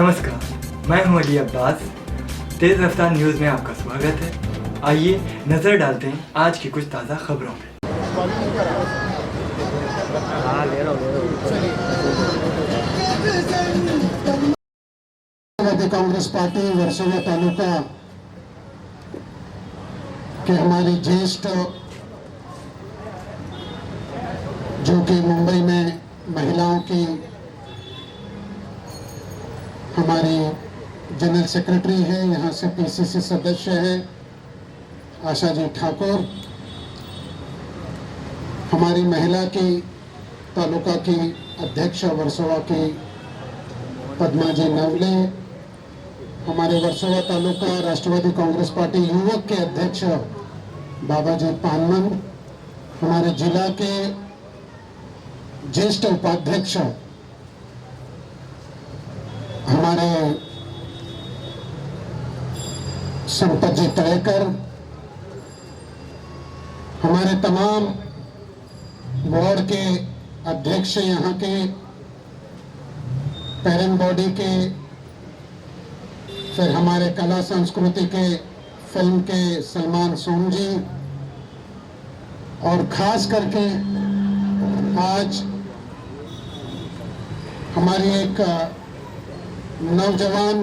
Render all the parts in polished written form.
नमस्कार, मैं हूं अली अब्बास। तेज़ रफ्तार न्यूज़ में आपका स्वागत है। आइए नज़र डालते हैं आज की कुछ ताज़ा खबरों पे। कांग्रेस पार्टी वर्सोवा तालुका के हमारी ज्येष्ठ जो कि मुंबई में महिलाओं की हमारी जनरल सेक्रेटरी है, यहाँ से पीसीसी सदस्य है आशा जी ठाकुर, हमारी महिला की तालुका की अध्यक्ष वर्सोवा की पद्मा जी नवले, हमारे वर्सोवा तालुका राष्ट्रवादी कांग्रेस पार्टी युवक के अध्यक्ष बाबाजी पानमन, हमारे जिला के ज्येष्ठ उपाध्यक्ष हमारे संपत जी तड़ेकर, हमारे तमाम वार्ड के अध्यक्ष, यहाँ के पेरेंट बॉडी के, फिर हमारे कला संस्कृति के फिल्म के सलमान सोम जी, और खास करके आज हमारी एक नौजवान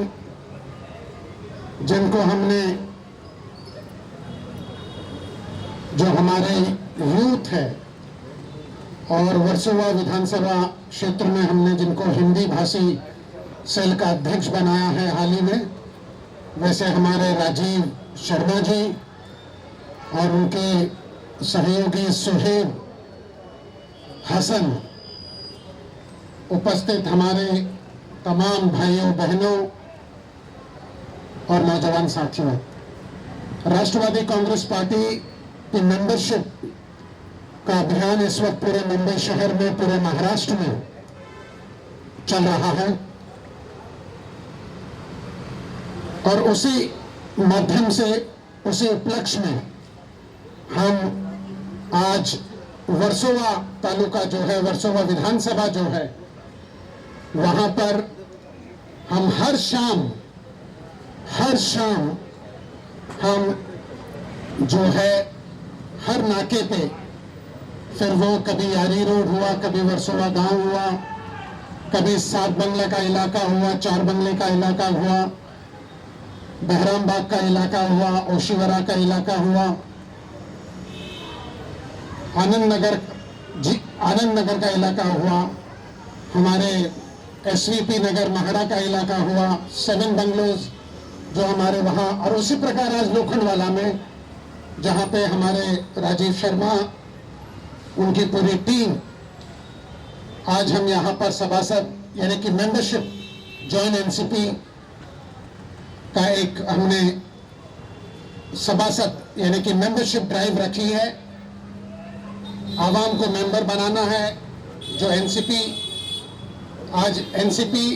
जिनको हमने, जो हमारे यूथ है और वर्सोवा विधानसभा क्षेत्र में हमने जिनको हिंदी भाषी सेल का अध्यक्ष बनाया है हाल ही में, वैसे हमारे राजीव शर्मा जी और उनके सहयोगी सुहेब हसन, उपस्थित हमारे तमाम भाइयों बहनों और नौजवान साथियों, राष्ट्रवादी कांग्रेस पार्टी की मेंबरशिप का अभियान इस वक्त पूरे मुंबई शहर में, पूरे महाराष्ट्र में चल रहा है और उसी माध्यम से, उसी उपलक्ष्य में हम आज वर्सोवा तालुका जो है, वर्सोवा विधानसभा जो है, वहां पर हम हर शाम हम जो है हर नाके पे, फिर वो कभी यारी रोड हुआ, कभी वर्सोवा गांव हुआ, कभी 7 बंगले का इलाका हुआ, 4 बंगले का इलाका हुआ, बहराम बाग का इलाका हुआ, ओशीवरा का इलाका हुआ, आनंद नगर का इलाका हुआ, हमारे एसवीपी नगर महड़ा का इलाका हुआ, 7 बंगलोज जो हमारे वहाँ, और उसी प्रकार आज लोखंडवाला में जहाँ पे हमारे राजीव शर्मा, उनकी पूरी टीम, आज हम यहाँ पर सभासद यानी कि मेंबरशिप जॉइन एनसीपी का एक हमने सभासद यानी कि मेंबरशिप ड्राइव रखी है। आवाम को मेंबर बनाना है। जो एनसीपी, आज एनसीपी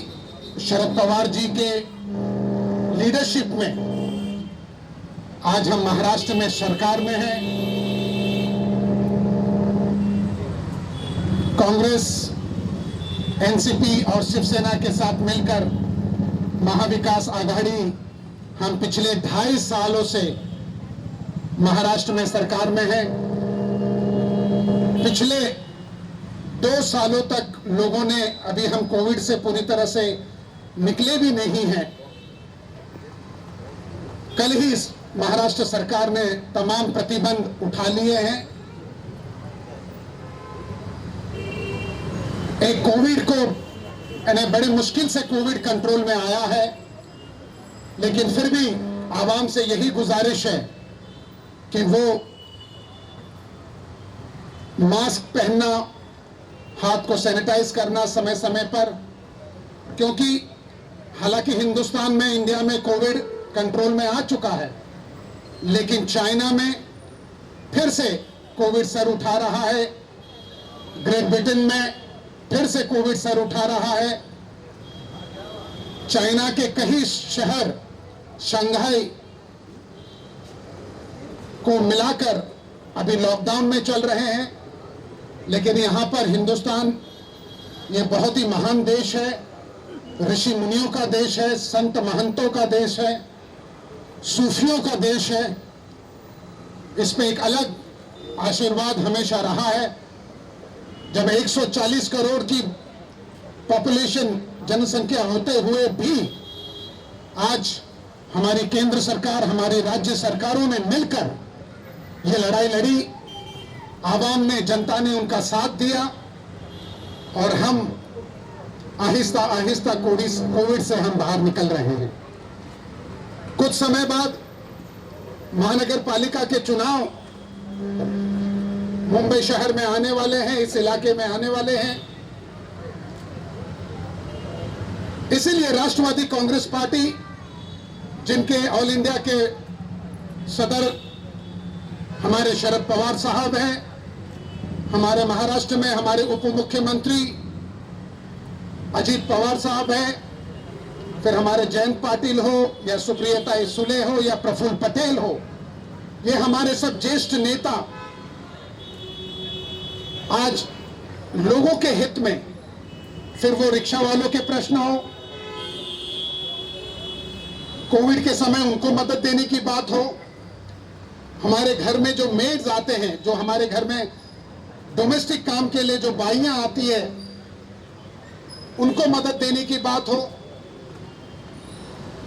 शरद पवार जी के लीडरशिप में आज हम महाराष्ट्र में सरकार में हैं। कांग्रेस, एनसीपी और शिवसेना के साथ मिलकर महाविकास आघाड़ी हम पिछले 2.5 सालों से महाराष्ट्र में सरकार में है। पिछले 2 सालों तक लोगों ने, अभी हम कोविड से पूरी तरह से निकले भी नहीं हैं। कल ही महाराष्ट्र सरकार ने तमाम प्रतिबंध उठा लिए हैं। एक कोविड को, यानी बड़ी मुश्किल से कोविड कंट्रोल में आया है, लेकिन फिर भी आवाम से यही गुजारिश है कि वो मास्क पहनना, हाथ को सैनिटाइज करना समय समय पर, क्योंकि हालांकि हिंदुस्तान में, इंडिया में कोविड कंट्रोल में आ चुका है, लेकिन चाइना में फिर से कोविड सर उठा रहा है। ग्रेट ब्रिटेन में फिर से कोविड सर उठा रहा है। चाइना के कई शहर शंघाई को मिलाकर अभी लॉकडाउन में चल रहे हैं, लेकिन यहां पर हिंदुस्तान, ये बहुत ही महान देश है ऋषि मुनियों का देश है, संत महंतों का देश है, सूफियों का देश है। इस पे एक अलग आशीर्वाद हमेशा रहा है। जब 140 करोड़ की पॉपुलेशन जनसंख्या होते हुए भी आज हमारी केंद्र सरकार, हमारी राज्य सरकारों ने मिलकर ये लड़ाई लड़ी, आवाम ने, जनता ने उनका साथ दिया और हम आहिस्ता आहिस्ता कोविड से हम बाहर निकल रहे हैं। कुछ समय बाद महानगर पालिका के चुनाव मुंबई शहर में आने वाले हैं, इस इलाके में आने वाले हैं। इसीलिए राष्ट्रवादी कांग्रेस पार्टी, जिनके ऑल इंडिया के सदर हमारे शरद पवार साहब हैं, हमारे महाराष्ट्र में हमारे उप मुख्यमंत्री अजीत पवार साहब हैं, फिर हमारे जयंत पाटिल हो या सुप्रियता सुले हो या प्रफुल्ल पटेल हो, ये हमारे सब ज्येष्ठ नेता आज लोगों के हित में, फिर वो रिक्शा वालों के प्रश्न हो, कोविड के समय उनको मदद देने की बात हो, हमारे घर में जो मेड्स आते हैं, जो हमारे घर में डोमेस्टिक काम के लिए जो बाइयां आती है, उनको मदद देने की बात हो,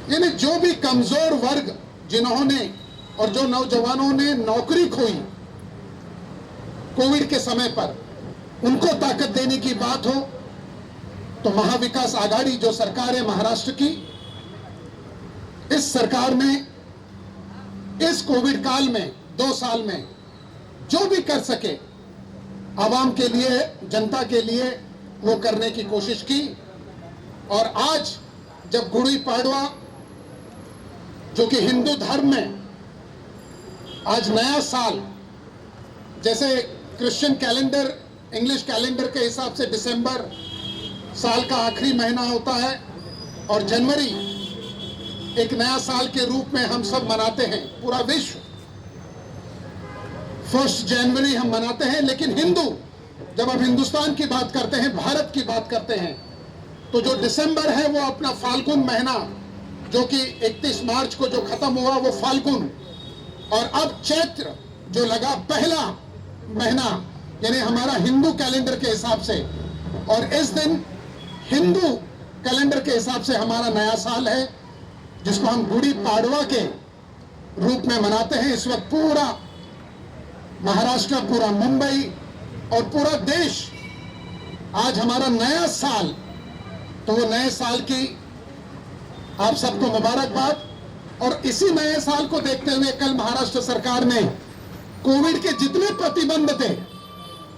यानी जो भी कमजोर वर्ग जिन्होंने और जो नौजवानों ने नौकरी खोई कोविड के समय पर, उनको ताकत देने की बात हो, तो महाविकास आघाड़ी जो सरकार है महाराष्ट्र की, इस सरकार ने इस कोविड काल में 2 साल में जो भी कर सके आवाम के लिए, जनता के लिए, वो करने की कोशिश की। और आज जब गुड़ी पाड़वा, जो कि हिंदू धर्म में आज नया साल, जैसे क्रिश्चियन कैलेंडर, इंग्लिश कैलेंडर के हिसाब से दिसंबर साल का आखिरी महीना होता है और जनवरी एक नया साल के रूप में हम सब मनाते हैं, पूरा विश्व 1 जनवरी हम मनाते हैं। लेकिन हिंदू, जब हम हिंदुस्तान की बात करते हैं, भारत की बात करते हैं, तो जो दिसंबर है वो अपना फाल्गुन महीना, जो कि 31 मार्च को जो खत्म हुआ वो फाल्गुन, और अब चैत्र जो लगा पहला महीना, यानी हमारा हिंदू कैलेंडर के हिसाब से, और इस दिन हिंदू कैलेंडर के हिसाब से हमारा नया साल है, जिसको हम गुड़ी पाड़वा के रूप में मनाते हैं। इस वक्त पूरा महाराष्ट्र, पूरा मुंबई और पूरा देश आज हमारा नया साल, तो वो नए साल की आप सबको मुबारकबाद। और इसी नए साल को देखते हुए कल महाराष्ट्र सरकार ने कोविड के जितने प्रतिबंध थे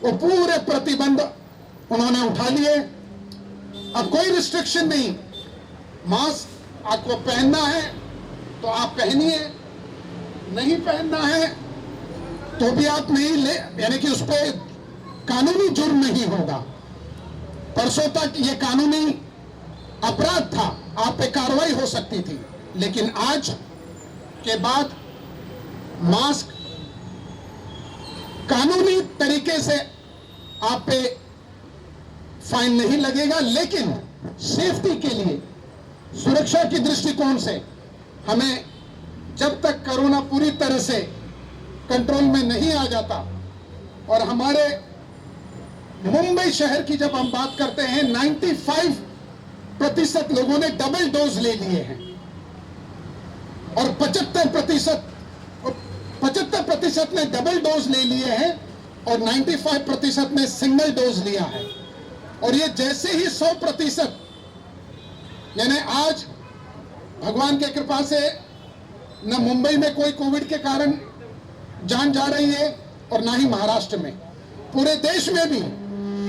वो पूरे प्रतिबंध उन्होंने उठा लिए। अब कोई रिस्ट्रिक्शन नहीं, मास्क आपको पहनना है तो आप पहनिए, नहीं पहनना है तो भी आप नहीं ले, यानी कि उस पर कानूनी जुर्म नहीं होगा। परसों तक ये कानूनी अपराध था, आप पे कार्रवाई हो सकती थी, लेकिन आज के बाद मास्क कानूनी तरीके से आप पे फाइन नहीं लगेगा, लेकिन सेफ्टी के लिए, सुरक्षा की दृष्टिकोण से हमें जब तक कोरोना पूरी तरह से कंट्रोल में नहीं आ जाता, और हमारे मुंबई शहर की जब हम बात करते हैं 95% लोगों ने डबल डोज ले लिए हैं और 75% ने डबल डोज ले लिए हैं और 95% ने सिंगल डोज लिया है। और ये जैसे ही 100%, यानी आज भगवान की कृपा से न मुंबई में कोई कोविड के कारण जान जा रही है और ना ही महाराष्ट्र में, पूरे देश में भी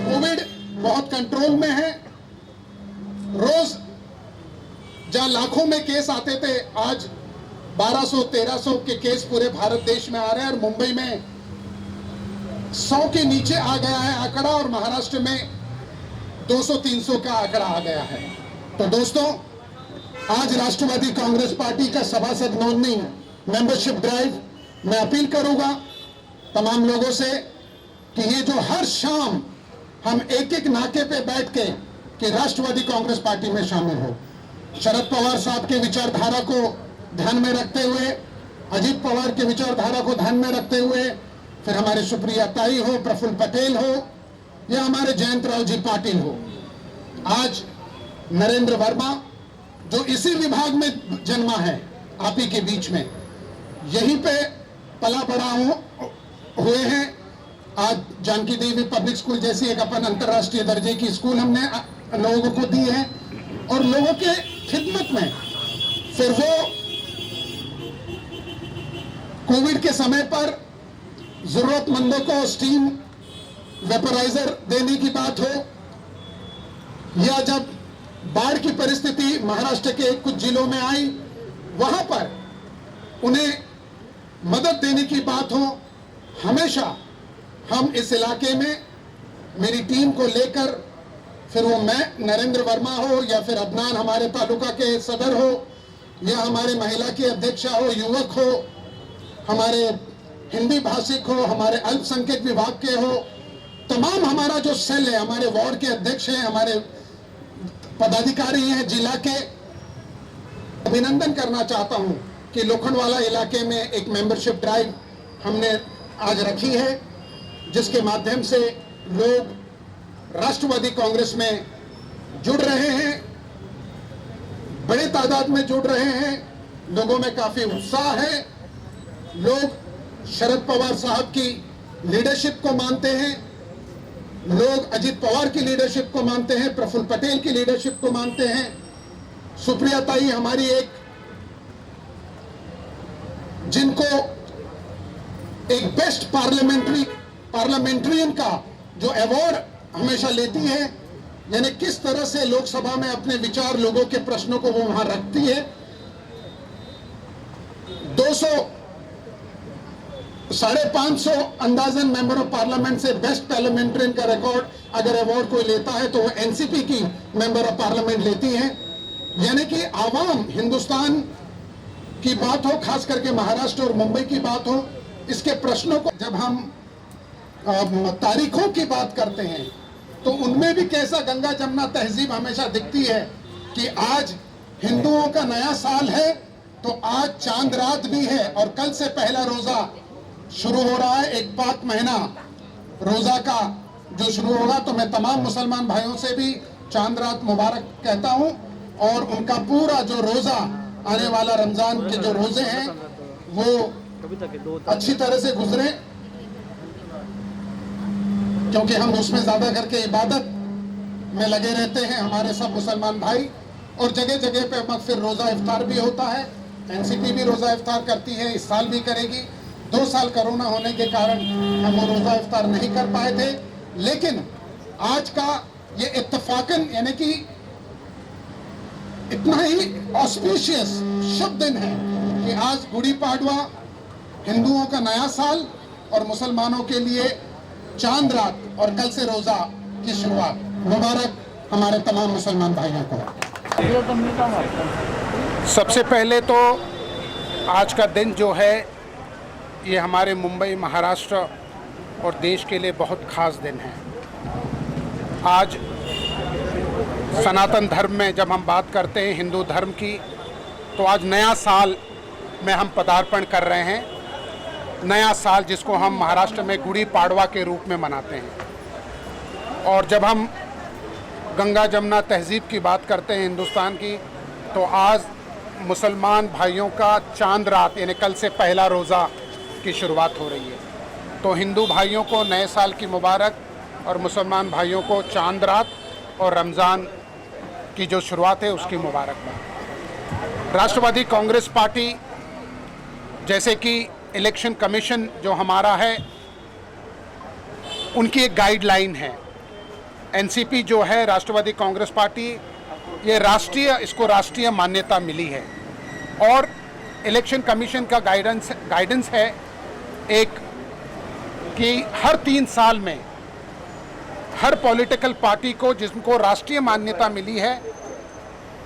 कोविड बहुत कंट्रोल में है। रोज जहां लाखों में केस आते थे, आज 1200-1300 के केस पूरे भारत देश में आ रहे हैं और मुंबई में 100 के नीचे आ गया है आंकड़ा और महाराष्ट्र में 200-300 का आंकड़ा आ गया है। तो दोस्तों, आज राष्ट्रवादी कांग्रेस पार्टी का सभासद नोंदणी मेंबरशिप ड्राइव, मैं अपील करूंगा तमाम लोगों से कि ये जो हर शाम हम एक एक नाके पे बैठ के कि राष्ट्रवादी कांग्रेस पार्टी में शामिल हो। शरद पवार साहब के विचारधारा को ध्यान में रखते हुए, अजीत पवार के विचारधारा को ध्यान में रखते हुए, फिर हमारे सुप्रिया ताई हो, प्रफुल्ल पटेल हो या हमारे जयंत राव जी पाटिल हो, आज नरेंद्र वर्मा जो इसी विभाग में जन्मा है, आप ही के बीच में, यहीं पे पला बड़ा हुए हैं। आज जानकी देवी पब्लिक स्कूल जैसी एक अपन अंतर्राष्ट्रीय दर्जे की स्कूल हमने लोगों को दी है, और लोगों के खिदमत में फिर वो कोविड के समय पर जरूरतमंदों को स्टीम वेपराइजर देने की बात हो, या जब बाढ़ की परिस्थिति महाराष्ट्र के कुछ जिलों में आई, वहां पर उन्हें मदद देने की बात हो, हमेशा हम इस इलाके में मेरी टीम को लेकर, फिर वो मैं नरेंद्र वर्मा हो या फिर अदनान हमारे तालुका के सदर हो या हमारे महिला की अध्यक्षा हो, युवक हो, हमारे हिंदी भाषिक हो, हमारे अल्पसंख्यक विभाग के हो, तमाम हमारा जो सेल है, हमारे वार्ड के अध्यक्ष हैं, हमारे पदाधिकारी हैं जिला के, अभिनंदन करना चाहता हूं कि लोखंडवाला इलाके में एक मेंबरशिप ड्राइव हमने आज रखी है, जिसके माध्यम से लोग राष्ट्रवादी कांग्रेस में जुड़ रहे हैं, बड़े तादाद में जुड़ रहे हैं, लोगों में काफी उत्साह है। लोग शरद पवार साहब की लीडरशिप को मानते हैं, लोग अजीत पवार की लीडरशिप को मानते हैं, प्रफुल्ल पटेल की लीडरशिप को मानते हैं। सुप्रिया ताई हमारी एक, जिनको एक बेस्ट पार्लियामेंट्रियन का जो अवार्ड हमेशा लेती है, यानी किस तरह से लोकसभा में अपने विचार, लोगों के प्रश्नों को वो वहां रखती है। 550 अंदाजन मेंबर ऑफ पार्लियामेंट से बेस्ट पार्लियामेंट्रियन का रिकॉर्ड अगर अवार्ड कोई लेता है तो वो एनसीपी की मेंबर ऑफ पार्लियामेंट लेती है। यानी कि आवाम, हिंदुस्तान की बात हो, खास करके महाराष्ट्र और मुंबई की बात हो, इसके प्रश्नों को जब हम तारीखों की बात करते हैं तो उनमें भी कैसा गंगा जमुना तहजीब हमेशा दिखती है कि आज हिंदुओं का नया साल है, तो आज चांद रात भी है और कल से पहला रोजा शुरू हो रहा है। एक पाक महीना रोजा का जो शुरू होगा, तो मैं तमाम मुसलमान भाइयों से भी चांद रात मुबारक कहता हूं, और उनका पूरा जो रोजा आने वाला रमजान के जो रोजे हैं वो अच्छी तरह से गुजरे, क्योंकि हम उसमें ज्यादा करके इबादत में लगे रहते हैं हमारे सब मुसलमान भाई। और जगह जगह पे फिर रोजा इफ्तार भी होता है, एनसीपी भी रोजा इफ्तार करती है, इस साल भी करेगी। 2 साल कोरोना होने के कारण हम वो रोजा इफ्तार नहीं कर पाए थे, लेकिन आज का ये इत्तफाकन, यानी कि इतना ही ऑस्पिशियस शुभ दिन है कि आज गुड़ी पाडवा, हिंदुओं का नया साल, और मुसलमानों के लिए चांद रात, और कल से रोजा की शुरुआत। मुबारक हमारे तमाम मुसलमान भाइयों को। सबसे पहले तो आज का दिन जो है, ये हमारे मुंबई, महाराष्ट्र और देश के लिए बहुत खास दिन है। आज सनातन धर्म में जब हम बात करते हैं हिंदू धर्म की, तो आज नया साल में हम पदार्पण कर रहे हैं। नया साल जिसको हम महाराष्ट्र में गुड़ी पाड़वा के रूप में मनाते हैं। और जब हम गंगा जमुना तहजीब की बात करते हैं हिंदुस्तान की, तो आज मुसलमान भाइयों का चांद रात, यानी कल से पहला रोज़ा की शुरुआत हो रही है। तो हिंदू भाइयों को नए साल की मुबारक, और मुसलमान भाइयों को चांद रात और रमज़ान की जो शुरुआत है उसकी मुबारकबाद। राष्ट्रवादी कांग्रेस पार्टी, जैसे कि इलेक्शन कमीशन जो हमारा है, उनकी एक गाइडलाइन है। एनसीपी जो है, राष्ट्रवादी कांग्रेस पार्टी, ये इसको राष्ट्रीय मान्यता मिली है। और इलेक्शन कमीशन का गाइडेंस है एक, कि हर 3 साल में हर पॉलिटिकल पार्टी को जिनको राष्ट्रीय मान्यता मिली है,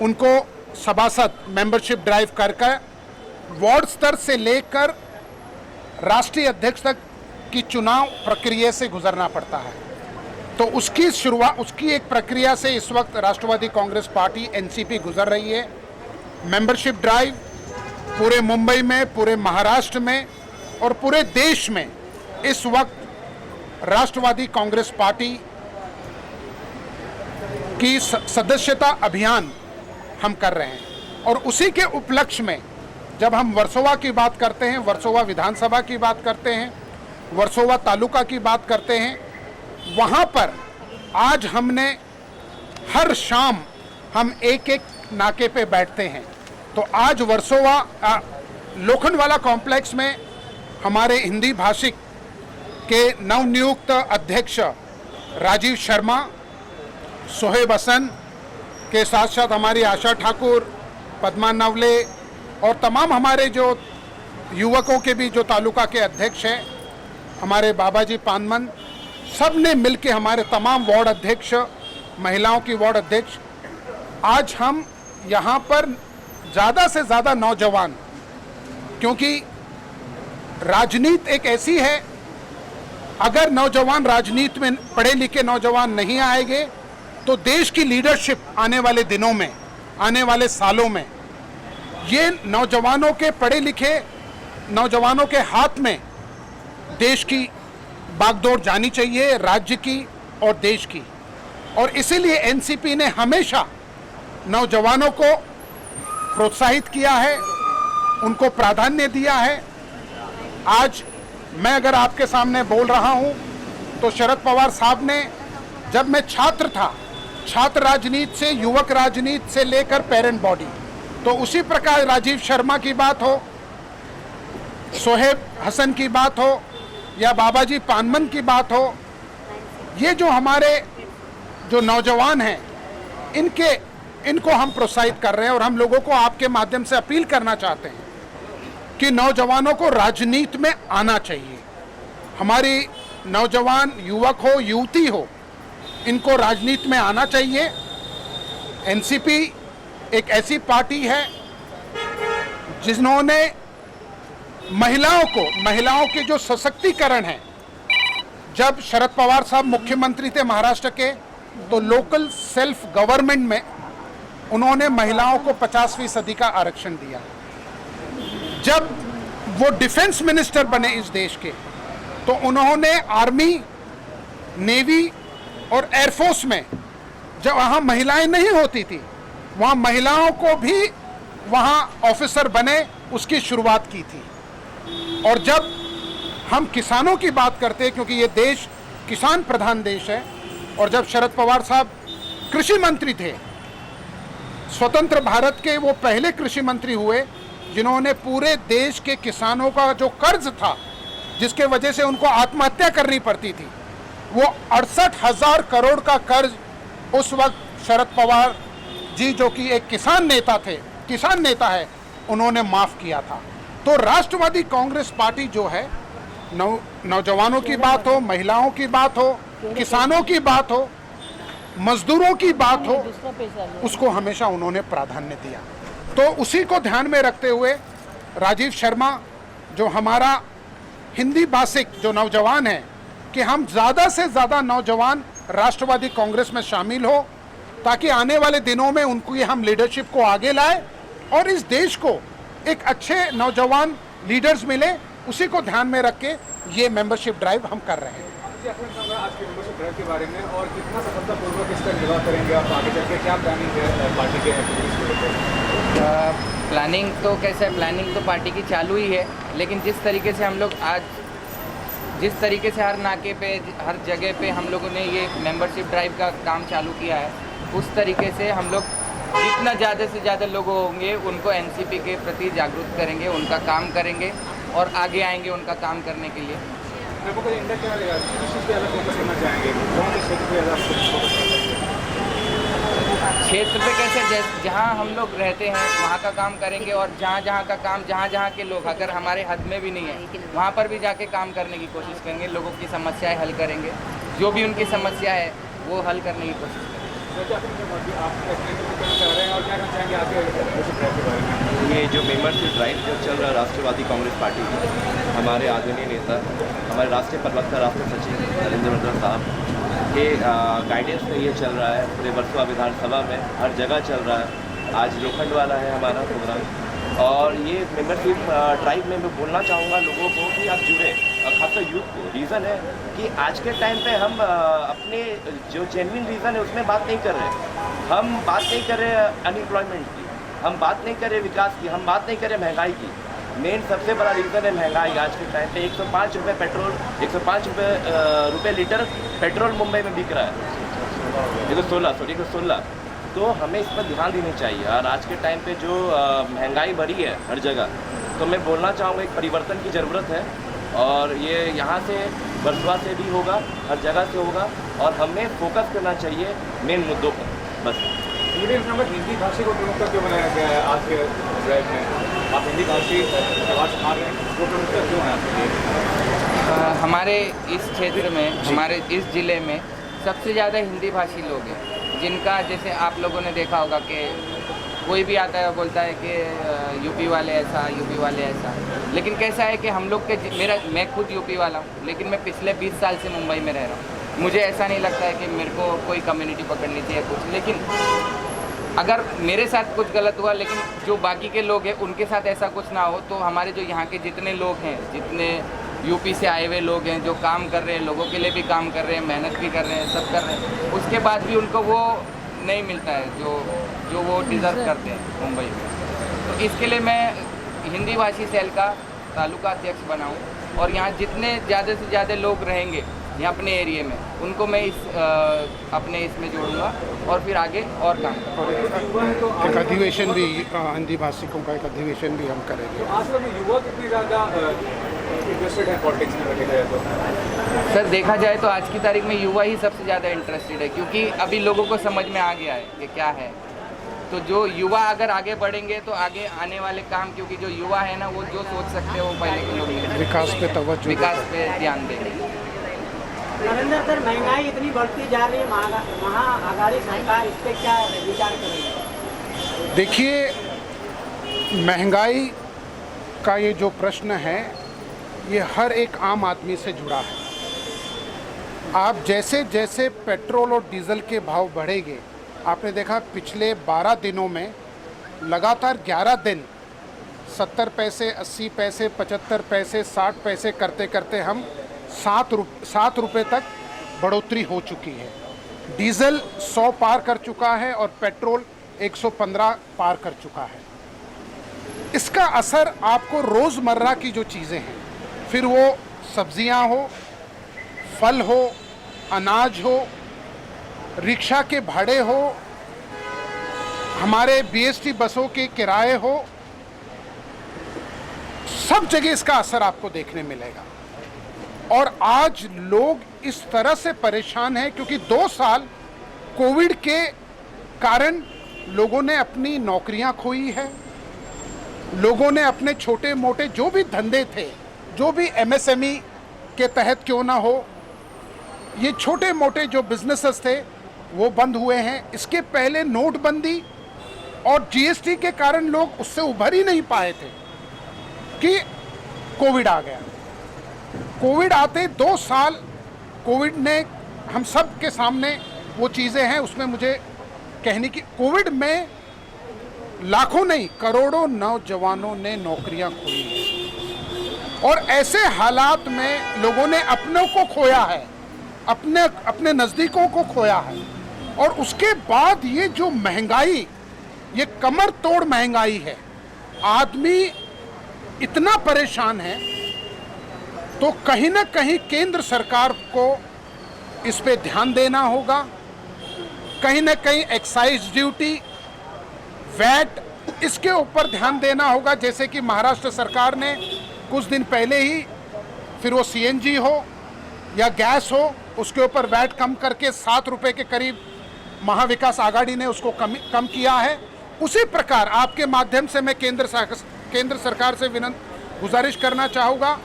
उनको सभासद मेंबरशिप ड्राइव करके वार्ड स्तर से लेकर राष्ट्रीय अध्यक्ष तक की चुनाव प्रक्रिया से गुजरना पड़ता है। तो उसकी शुरुआत, उसकी एक प्रक्रिया से इस वक्त राष्ट्रवादी कांग्रेस पार्टी एनसीपी गुजर रही है। मेंबरशिप ड्राइव पूरे मुंबई में, पूरे महाराष्ट्र में और पूरे देश में इस वक्त राष्ट्रवादी कांग्रेस पार्टी की सदस्यता अभियान हम कर रहे हैं। और उसी के उपलक्ष्य में जब हम वर्सोवा की बात करते हैं, वर्सोवा विधानसभा की बात करते हैं, वर्सोवा तालुका की बात करते हैं, वहाँ पर आज हमने हर शाम हम एक एक नाके पे बैठते हैं। तो आज वर्सोवा लोखंडवाला कॉम्प्लेक्स में हमारे हिंदी भाषिक के नवनियुक्त अध्यक्ष राजीव शर्मा, सोहेब हसन के साथ साथ हमारी आशा ठाकुर, पद्मा नवले और तमाम हमारे जो युवकों के भी जो तालुका के अध्यक्ष हैं, हमारे बाबाजी पानमन, सब ने मिलके, हमारे तमाम वार्ड अध्यक्ष, महिलाओं की वार्ड अध्यक्ष, आज हम यहाँ पर ज़्यादा से ज़्यादा नौजवान, क्योंकि राजनीति एक ऐसी है, अगर नौजवान राजनीति में पढ़े लिखे नौजवान नहीं आएंगे तो देश की लीडरशिप आने वाले दिनों में, आने वाले सालों में, ये नौजवानों के पढ़े लिखे नौजवानों के हाथ में देश की बागडोर जानी चाहिए, राज्य की और देश की। और इसीलिए एनसीपी ने हमेशा नौजवानों को प्रोत्साहित किया है, उनको प्राधान्य दिया है। आज मैं अगर आपके सामने बोल रहा हूं तो शरद पवार साहब ने, जब मैं छात्र था, छात्र राजनीति से युवक राजनीति से लेकर पेरेंट बॉडी, तो उसी प्रकार राजीव शर्मा की बात हो, सोहेब हसन की बात हो या बाबाजी पानमन की बात हो, ये जो हमारे जो नौजवान हैं, इनको हम प्रोत्साहित कर रहे हैं। और हम लोगों को आपके माध्यम से अपील करना चाहते हैं कि नौजवानों को राजनीति में आना चाहिए। हमारी नौजवान युवक हो, युवती हो, इनको राजनीति में आना चाहिए। एनसीपी एक ऐसी पार्टी है जिन्होंने महिलाओं के जो सशक्तिकरण है, जब शरद पवार साहब मुख्यमंत्री थे महाराष्ट्र के, तो लोकल सेल्फ गवर्नमेंट में उन्होंने महिलाओं को 50% का आरक्षण दिया। जब वो डिफेंस मिनिस्टर बने इस देश के, तो उन्होंने आर्मी, नेवी और एयरफोर्स में, जब वहाँ महिलाएं नहीं होती थी, वहाँ महिलाओं को भी वहाँ ऑफिसर बने, उसकी शुरुआत की थी। और जब हम किसानों की बात करते हैं, क्योंकि ये देश किसान प्रधान देश है, और जब शरद पवार साहब कृषि मंत्री थे, स्वतंत्र भारत के वो पहले कृषि मंत्री हुए जिन्होंने पूरे देश के किसानों का जो कर्ज था, जिसके वजह से उनको आत्महत्या करनी पड़ती थी, वो 68,000 करोड़ का कर्ज उस वक्त शरद पवार जी, जो कि एक किसान नेता है, उन्होंने माफ़ किया था। तो राष्ट्रवादी कांग्रेस पार्टी जो है, नौजवानों की बात हो, महिलाओं की बात हो, किसानों की बात हो, मजदूरों की बात हो, उसको हमेशा उन्होंने प्राधान्य दिया। तो उसी को ध्यान में रखते हुए राजीव शर्मा, जो हमारा हिंदी भाषिक जो नौजवान है, कि हम ज़्यादा से ज़्यादा नौजवान राष्ट्रवादी कांग्रेस में शामिल हो, ताकि आने वाले दिनों में उनको ये हम लीडरशिप को आगे लाए और इस देश को एक अच्छे नौजवान लीडर्स मिले, उसी को ध्यान में रख के ये मेंबरशिप ड्राइव हम कर रहे हैं। आज के मेंबरशिप ड्राइव के बारे में और कितना सफलतापूर्वक इसका निर्वाह करेंगे आप आगे चल के, क्या प्लानिंग है पार्टी के एक्टिविटीज को लेकर? प्लानिंग तो कैसे है, प्लानिंग तो पार्टी की चालू ही है, लेकिन जिस तरीके से हम लोग आज, जिस तरीके से हर नाके पे, हर जगह पे हम लोगों ने ये मेंबरशिप ड्राइव का काम चालू किया है, उस तरीके से हम लोग जितना ज़्यादा से ज़्यादा लोग होंगे उनको एनसीपी के प्रति जागरूक करेंगे, उनका काम करेंगे और आगे आएंगे उनका काम करने के लिए। आपको इंडिया क्या लगेगा, किस चीज़ पे ज़्यादा फोकस करना चाहेंगे, कौन से क्षेत्र पे ज़्यादा फोकस करना चाहेंगे? क्षेत्र पे कैसे, जहाँ हम लोग रहते हैं वहाँ का काम करेंगे, और जहाँ का काम, जहाँ के लोग अगर हमारे हद में भी नहीं है, वहाँ पर भी जाके काम करने की कोशिश करेंगे, लोगों की समस्याएं हल करेंगे, जो भी उनकी समस्या है वो हल करने की कोशिश करेंगे। ये जो मेंबरशिप ड्राइव जो चल रहा है राष्ट्रवादी कांग्रेस पार्टी की, हमारे आदरणीय नेता, हमारे राष्ट्रीय प्रवक्ता, राष्ट्रीय सचिव नरेंद्र मोदी साहब के गाइडेंस में ये चल रहा है, पूरे वर्सोवा विधानसभा में हर जगह चल रहा है। आज लोखंड वाला है हमारा प्रोग्राम, और ये मेंबरशिप ड्राइव में मैं बोलना चाहूँगा लोगों को कि आप जुड़े, खासकर यूथ को। रीज़न है कि आज के टाइम पे हम अपने जो जेन्युइन रीज़न है उसमें बात नहीं कर रहे। हम बात नहीं कर रहे अनएम्प्लॉयमेंट की, हम बात नहीं कर रहे विकास की, हम बात नहीं कर रहे महंगाई की। मेन सबसे बड़ा रीज़न है महंगाई। आज के टाइम पे 105 रुपये पेट्रोल, 105 रुपये लीटर पेट्रोल मुंबई में बिक रहा है। 116 तो हमें इस पर ध्यान देनी चाहिए। और आज के टाइम पे जो महंगाई बढ़ी है हर जगह, तो मैं बोलना चाहूँगा एक परिवर्तन की ज़रूरत है, और ये यहाँ से वर्सोवा से भी होगा, हर जगह से होगा, और हमें फोकस करना चाहिए मेन मुद्दों पर बस। हिंदी भाषा को प्रमुखता क्यों बनाया गया है आज के ड्राइव में? आप हिंदी भाषी व्यवहार सिखा रहे हैं, वो प्रमुखता क्यों है आपके लिए? हमारे इस क्षेत्र में, हमारे इस ज़िले में सबसे ज़्यादा हिंदी भाषी लोग हैं, जिनका जैसे आप लोगों ने देखा होगा कि कोई भी आता है बोलता है कि यूपी वाले ऐसा, यूपी वाले ऐसा। लेकिन कैसा है कि हम लोग के मैं खुद यूपी वाला हूँ, लेकिन मैं पिछले 20 साल से मुंबई में रह रहा हूँ। मुझे ऐसा नहीं लगता है कि मेरे को कोई कम्युनिटी पकड़नी चाहिए कुछ, लेकिन अगर मेरे साथ कुछ गलत हुआ, लेकिन जो बाकी के लोग हैं उनके साथ ऐसा कुछ ना हो, तो हमारे जो यहाँ के जितने लोग हैं, जितने यूपी से आए हुए लोग हैं, जो काम कर रहे हैं, लोगों के लिए भी काम कर रहे हैं, मेहनत भी कर रहे हैं, सब कर रहे हैं, उसके बाद भी उनको वो नहीं मिलता है जो वो डिज़र्व करते हैं मुंबई में। तो इसके लिए मैं हिंदी भाषी सेल का तालुका अध्यक्ष बनाऊँ, और यहाँ जितने ज़्यादा से ज़्यादा लोग रहेंगे यहाँ अपने एरिया में, उनको मैं अपने इसमें जोड़ूंगा और फिर आगे और काम करूँगा। एक अधिवेशन भी हिंदी भाषिकों का एक अधिवेशन भी हम करेंगे। आज कल युवा कितनी ज़्यादा इंटरेस्टेड है पॉलिटिक्स में देखा जाए तो? सर देखा जाए तो आज की तारीख में युवा ही सबसे ज़्यादा इंटरेस्टेड है, क्योंकि अभी लोगों को समझ में आ गया है कि क्या है। तो जो युवा अगर आगे बढ़ेंगे तो आगे आने वाले काम, क्योंकि जो युवा है ना, वो जो सोच सकते हैं वो पहले के लोग नहीं, विकास पे तवज्जो, विकास पे ध्यान देंगे। नरेंद्र सर, महंगाई इतनी बढ़ती जा रही है, महाआघाड़ी सरकार इस पर क्या विचार करेगी? देखिए, महंगाई का ये जो प्रश्न है, ये हर एक आम आदमी से जुड़ा है। आप जैसे जैसे पेट्रोल और डीजल के भाव बढ़ेंगे, आपने देखा पिछले 12 दिनों में लगातार 11 दिन 70 पैसे, 80 पैसे, 75 पैसे, 60 पैसे करते करते हम 7 रुपये तक बढ़ोतरी हो चुकी है। डीजल 100 पार कर चुका है और पेट्रोल 115 पार कर चुका है। इसका असर आपको रोज़मर्रा की जो चीज़ें हैं, फिर वो सब्जियां हो, फल हो, अनाज हो, रिक्शा के भाड़े हो, हमारे बीएसटी बसों के किराए हो, सब जगह इसका असर आपको देखने मिलेगा। और आज लोग इस तरह से परेशान हैं क्योंकि 2 साल कोविड के कारण लोगों ने अपनी नौकरियां खोई है, लोगों ने अपने छोटे मोटे जो भी धंधे थे, जो भी एमएसएमई के तहत क्यों ना हो, ये छोटे मोटे जो बिजनेसेस थे वो बंद हुए हैं। इसके पहले नोटबंदी और जीएसटी के कारण लोग उससे उभर ही नहीं पाए थे कि कोविड आ गया। कोविड आते 2 साल कोविड ने हम सब के सामने वो चीज़ें हैं, उसमें मुझे कहने की, कोविड में लाखों नहीं करोड़ों नौजवानों ने नौकरियां खोई हैं। और ऐसे हालात में लोगों ने अपनों को खोया है, अपने नज़दीकों को खोया है। और उसके बाद ये जो महंगाई, ये कमर तोड़ महंगाई है, आदमी इतना परेशान है। तो कहीं ना कहीं केंद्र सरकार को इस पे ध्यान देना होगा। कहीं ना कहीं एक्साइज ड्यूटी, वैट, इसके ऊपर ध्यान देना होगा। जैसे कि महाराष्ट्र सरकार ने कुछ दिन पहले ही, फिर वो सीएनजी हो या गैस हो, उसके ऊपर वैट कम करके 7 रुपये के करीब महाविकास आघाड़ी ने उसको कम किया है। उसी प्रकार आपके माध्यम से मैं केंद्र सरकार से गुजारिश करना चाहूँगा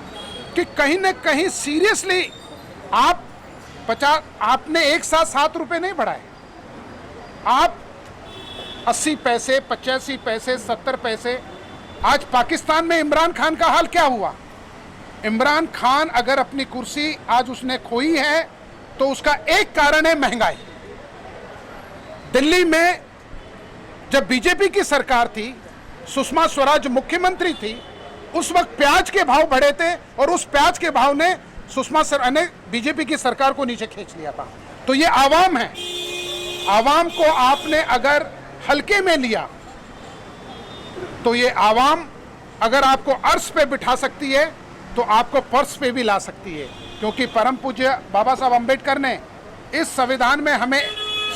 कि कहीं न कहीं सीरियसली आपने एक साथ 7 रुपये नहीं बढ़ाए, आप 80 पैसे, 85 पैसे, 70 पैसे। आज पाकिस्तान में इमरान खान का हाल क्या हुआ? इमरान खान अगर अपनी कुर्सी आज उसने खोई है तो उसका एक कारण है महंगाई। दिल्ली में जब बीजेपी की सरकार थी, सुषमा स्वराज मुख्यमंत्री थी, उस वक्त प्याज के भाव बढ़े थे और उस प्याज के भाव ने सुषमा स्वराज ने बीजेपी की सरकार को नीचे खींच लिया था। तो ये आवाम है, आवाम को आपने अगर हल्के में लिया तो ये आवाम अगर आपको अर्श पे बिठा सकती है तो आपको पर्स पे भी ला सकती है, क्योंकि परम पूज्य बाबा साहब अम्बेडकर ने इस संविधान में हमें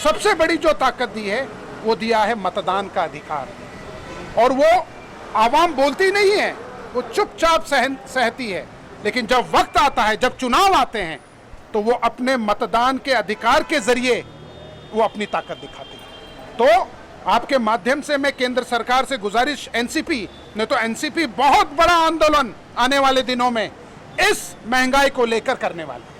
सबसे बड़ी जो ताकत दी है वो दिया है मतदान का अधिकार। और वो आवाम बोलती नहीं है, वो चुपचाप सहती है, लेकिन जब वक्त आता है, जब चुनाव आते हैं, तो वो अपने मतदान के अधिकार के जरिए वो अपनी ताकत दिखाती है। तो आपके माध्यम से मैं केंद्र सरकार से गुजारिश, एनसीपी ने तो एनसीपी बहुत बड़ा आंदोलन आने वाले दिनों में इस महंगाई को लेकर करने वाला है।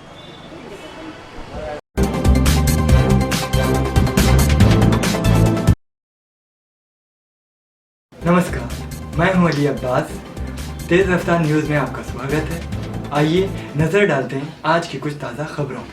नमस्कार, मैं हूं अली अब्बास। तेज रफ्तार न्यूज़ में आपका स्वागत है। आइए नज़र डालते हैं आज की कुछ ताज़ा खबरों पे।